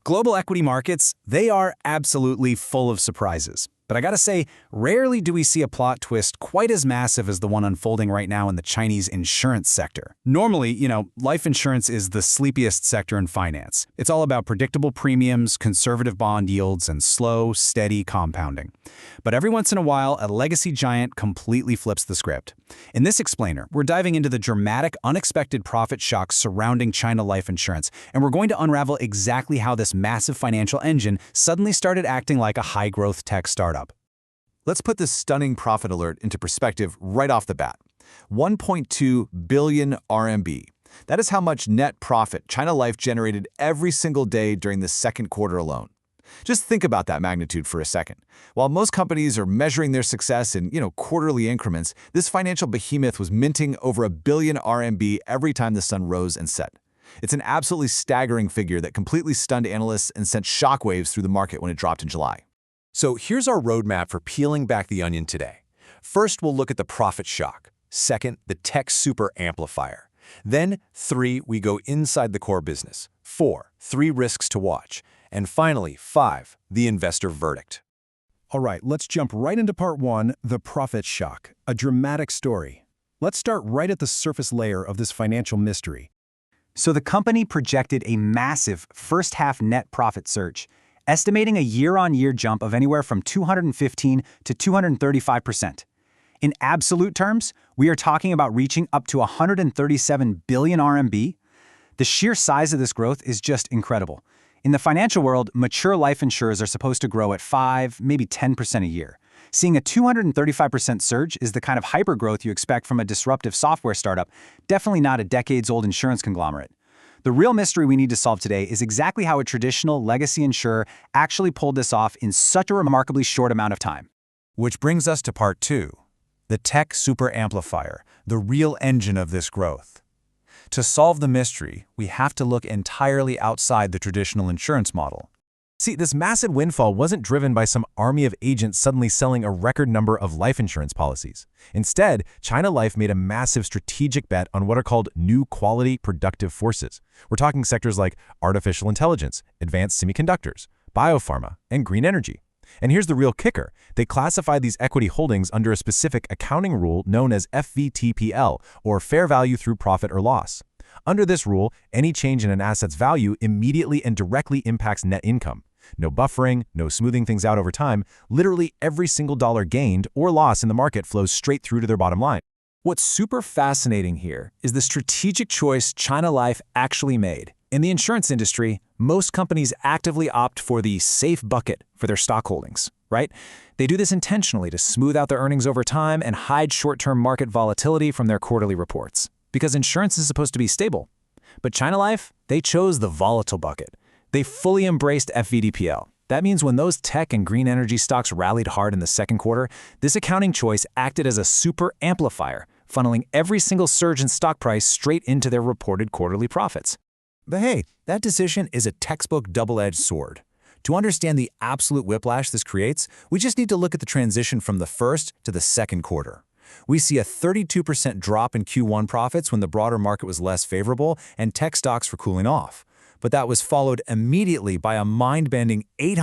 Global equity markets, they are absolutely full of surprises. But I gotta say, rarely do we see a plot twist quite as massive as the one unfolding right now in the Chinese insurance sector. Normally, life insurance is the sleepiest sector in finance. It's all about predictable premiums, conservative bond yields, and slow, steady compounding. But every once in a while, a legacy giant completely flips the script. In this explainer, we're diving into the dramatic, unexpected profit shocks surrounding China life insurance, and we're going to unravel exactly how this massive financial engine suddenly started acting like a high-growth tech startup. Let's put this stunning profit alert into perspective right off the bat. 1.2 billion RMB. That is how much net profit China Life generated every single day during the second quarter alone. Just think about that magnitude for a second. While most companies are measuring their success in, quarterly increments, this financial behemoth was minting over a billion RMB every time the sun rose and set. It's an absolutely staggering figure that completely stunned analysts and sent shockwaves through the market when it dropped in July. So here's our roadmap for peeling back the onion today. First, we'll look at the profit shock. Second, the tech super amplifier. Then, 3, we go inside the core business. 4, 3 risks to watch. And finally, 5, the investor verdict. All right, let's jump right into part 1, the profit shock, a dramatic story. Let's start right at the surface layer of this financial mystery. So the company projected a massive first-half net profit surge, estimating a year-on-year jump of anywhere from 215 to 235%. In absolute terms, we are talking about reaching up to 137 billion RMB. The sheer size of this growth is just incredible. In the financial world, mature life insurers are supposed to grow at 5, maybe 10% a year. Seeing a 235% surge is the kind of hypergrowth you expect from a disruptive software startup, definitely not a decades-old insurance conglomerate. The real mystery we need to solve today is exactly how a traditional legacy insurer actually pulled this off in such a remarkably short amount of time. Which brings us to part 2, the tech super amplifier, the real engine of this growth. To solve the mystery, we have to look entirely outside the traditional insurance model. See, this massive windfall wasn't driven by some army of agents suddenly selling a record number of life insurance policies. Instead, China Life made a massive strategic bet on what are called new quality productive forces. We're talking sectors like artificial intelligence, advanced semiconductors, biopharma, and green energy. And here's the real kicker. They classify these equity holdings under a specific accounting rule known as FVTPL, or fair value through profit or loss. Under this rule, any change in an asset's value immediately and directly impacts net income. No buffering, no smoothing things out over time. Literally every single dollar gained or loss in the market flows straight through to their bottom line. What's super fascinating here is the strategic choice China Life actually made. In the insurance industry, most companies actively opt for the safe bucket for their stock holdings, right? They do this intentionally to smooth out their earnings over time and hide short-term market volatility from their quarterly reports. Because insurance is supposed to be stable. But China Life, they chose the volatile bucket. They fully embraced FVTPL. That means when those tech and green energy stocks rallied hard in the second quarter, this accounting choice acted as a super amplifier, funneling every single surge in stock price straight into their reported quarterly profits. But hey, that decision is a textbook double-edged sword. To understand the absolute whiplash this creates, we just need to look at the transition from the first to the second quarter. We see a 32% drop in Q1 profits when the broader market was less favorable and tech stocks were cooling off. But that was followed immediately by a mind-bending 800%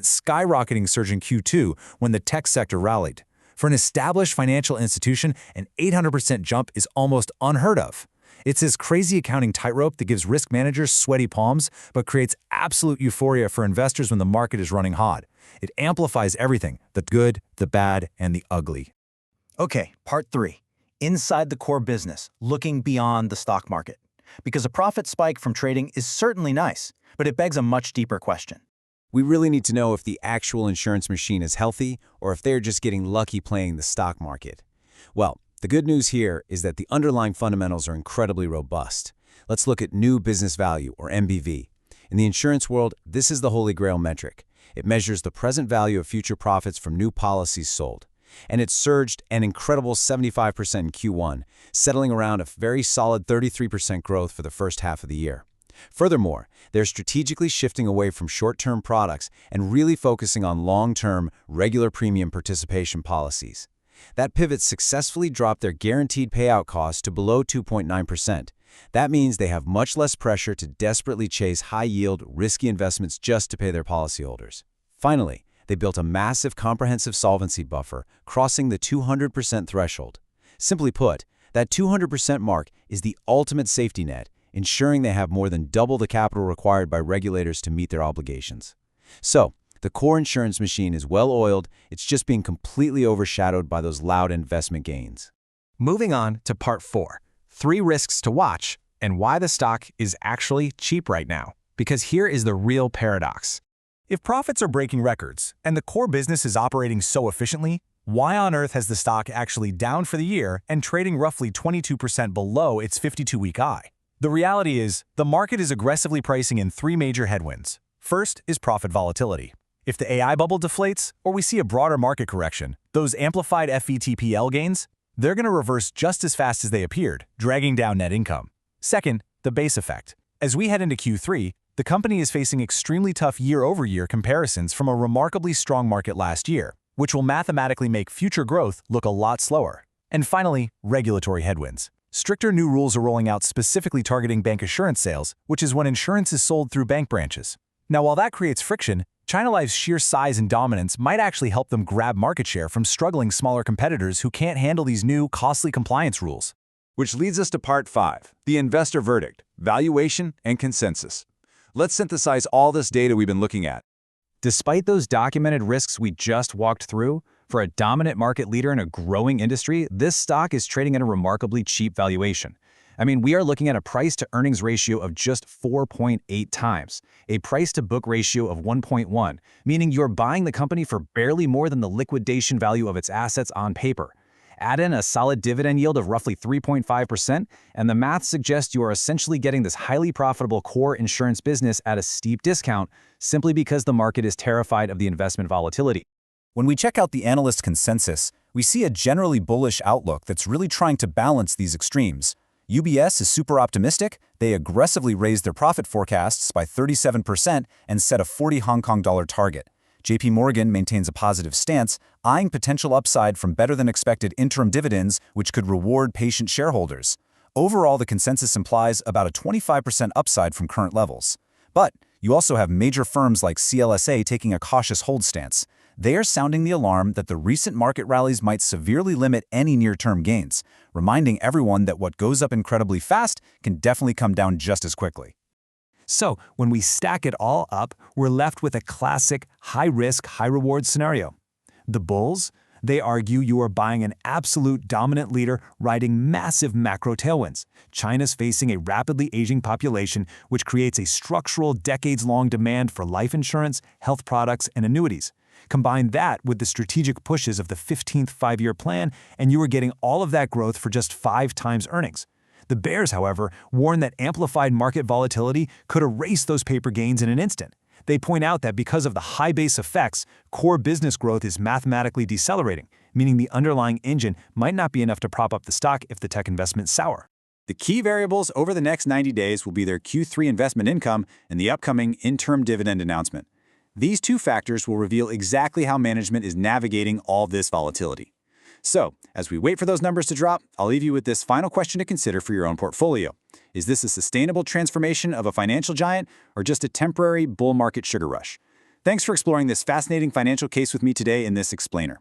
skyrocketing surge in Q2 when the tech sector rallied. For an established financial institution, an 800% jump is almost unheard of. It's this crazy accounting tightrope that gives risk managers sweaty palms, but creates absolute euphoria for investors when the market is running hot. It amplifies everything, the good, the bad, and the ugly. Okay, part 3. Inside the core business, looking beyond the stock market. Because a profit spike from trading is certainly nice, but it begs a much deeper question. We really need to know if the actual insurance machine is healthy or if they're just getting lucky playing the stock market. Well, the good news here is that the underlying fundamentals are incredibly robust. Let's look at new business value, or NBV. In the insurance world, this is the holy grail metric. It measures the present value of future profits from new policies sold. And it surged an incredible 75% in Q1, settling around a very solid 33% growth for the first half of the year. Furthermore, they're strategically shifting away from short-term products and really focusing on long-term, regular premium participation policies. That pivot successfully dropped their guaranteed payout cost to below 2.9%, That means they have much less pressure to desperately chase high-yield, risky investments just to pay their policyholders. Finally, they built a massive comprehensive solvency buffer, crossing the 200% threshold. Simply put, that 200% mark is the ultimate safety net, ensuring they have more than double the capital required by regulators to meet their obligations. So, the core insurance machine is well-oiled, it's just being completely overshadowed by those loud investment gains. Moving on to part 4, 3 risks to watch and why the stock is actually cheap right now. Because here is the real paradox. If profits are breaking records and the core business is operating so efficiently, why on earth has the stock actually down for the year and trading roughly 22% below its 52-week high? The reality is, the market is aggressively pricing in 3 major headwinds. First is profit volatility. If the AI bubble deflates or we see a broader market correction, those amplified FVTPL gains, they're going to reverse just as fast as they appeared, dragging down net income. Second, the base effect. As we head into Q3, the company is facing extremely tough year-over-year comparisons from a remarkably strong market last year, which will mathematically make future growth look a lot slower. And finally, regulatory headwinds. Stricter new rules are rolling out specifically targeting bank assurance sales, which is when insurance is sold through bank branches. Now, while that creates friction, China Life's sheer size and dominance might actually help them grab market share from struggling smaller competitors who can't handle these new, costly compliance rules. Which leads us to part 5, the investor verdict, valuation, and consensus. Let's synthesize all this data we've been looking at. Despite those documented risks we just walked through, for a dominant market leader in a growing industry, this stock is trading at a remarkably cheap valuation. I mean, we are looking at a price-to-earnings ratio of just 4.8 times, a price-to-book ratio of 1.1, meaning you're buying the company for barely more than the liquidation value of its assets on paper. Add in a solid dividend yield of roughly 3.5%, and the math suggests you are essentially getting this highly profitable core insurance business at a steep discount simply because the market is terrified of the investment volatility. When we check out the analyst consensus, we see a generally bullish outlook that's really trying to balance these extremes. UBS is super optimistic. They aggressively raised their profit forecasts by 37% and set a 40 Hong Kong dollar target. JPMorgan maintains a positive stance, eyeing potential upside from better-than-expected interim dividends, which could reward patient shareholders. Overall, the consensus implies about a 25% upside from current levels. But you also have major firms like CLSA taking a cautious hold stance. They are sounding the alarm that the recent market rallies might severely limit any near-term gains, reminding everyone that what goes up incredibly fast can definitely come down just as quickly. So, when we stack it all up, we're left with a classic high-risk, high-reward scenario. The bulls, they argue you are buying an absolute dominant leader riding massive macro tailwinds. China's facing a rapidly aging population, which creates a structural, decades-long demand for life insurance, health products, and annuities. Combine that with the strategic pushes of the 15th five-year plan, and you are getting all of that growth for just 5 times earnings. The bears, however, warn that amplified market volatility could erase those paper gains in an instant. They point out that because of the high base effects, core business growth is mathematically decelerating, meaning the underlying engine might not be enough to prop up the stock if the tech investments sour. The key variables over the next 90 days will be their Q3 investment income and the upcoming interim dividend announcement. These 2 factors will reveal exactly how management is navigating all this volatility. So, as we wait for those numbers to drop, I'll leave you with this final question to consider for your own portfolio. Is this a sustainable transformation of a financial giant or just a temporary bull market sugar rush? Thanks for exploring this fascinating financial case with me today in this explainer.